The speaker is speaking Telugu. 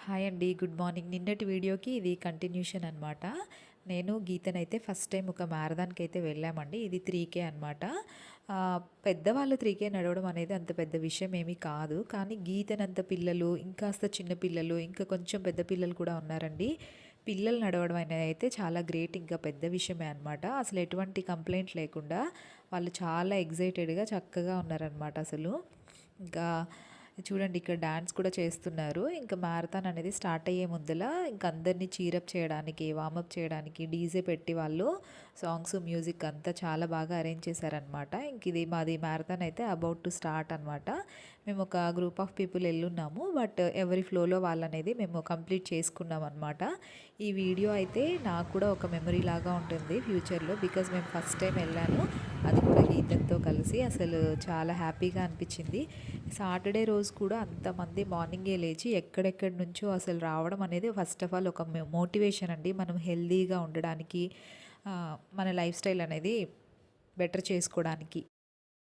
హాయ్ అండి. Good morning. నిన్నటి వీడియోకి ఇది కంటిన్యూషన్ అనమాట. నేను గీతనైతే ఫస్ట్ టైం ఒక మ్యారథాన్‌కైతే వెళ్ళామండి. ఇది 3K అనమాట. పెద్దవాళ్ళు 3K నడవడం అనేది అంత పెద్ద విషయం ఏమీ కాదు. కానీ గీతనంత పిల్లలు, ఇంకాస్త చిన్న పిల్లలు, ఇంకా కొంచెం పెద్ద పిల్లలు కూడా ఉన్నారండి. పిల్లలు నడవడం అనేది అయితే చాలా గ్రేట్. ఇంకా పెద్ద విషయమే అనమాట. అసలు ఎటువంటి కంప్లెయింట్ లేకుండా వాళ్ళు చాలా ఎక్సైటెడ్‌గా చక్కగా ఉన్నారనమాట అసలు. ఇంకా చూడండి ఇక్కడ డాన్స్ కూడా చేస్తున్నారు. ఇంకా మ్యారథాన్ అనేది స్టార్ట్ అయ్యే ముందల ఇంక అందరినీ చీరప్ చేయడానికి, వార్మప్ చేయడానికి డీజే పెట్టి వాళ్ళు సాంగ్స్, మ్యూజిక్ అంతా చాలా బాగా అరేంజ్ చేశారనమాట. ఇంక ఇది మాది మ్యారథాన్ అయితే అబౌట్ టు స్టార్ట్ అనమాట. మేము ఒక గ్రూప్ ఆఫ్ పీపుల్ ఎళ్ళున్నాము. బట్ ఎవరి ఫ్లోలో వాళ్ళనేది మేము కంప్లీట్ చేసుకున్నాం అనమాట. ఈ వీడియో అయితే నాకు కూడా ఒక మెమరీ లాగా ఉంటుంది ఫ్యూచర్‌లో. బికాజ్ మేము ఫస్ట్ టైం వెళ్ళాను. అది కూడా గీతతో కలిసి అసలు చాలా హ్యాపీగా అనిపించింది. సాటర్డే రోజు కూడా అంతమంది మార్నింగే లేచి ఎక్కడెక్కడి నుంచో అసలు రావడం అనేది ఫస్ట్ ఆఫ్ ఆల్ ఒక మోటివేషన్ అండి. మనం హెల్తీగా ఉండడానికి, మన లైఫ్ స్టైల్ అనేది బెటర్ చేసుకోవడానికి.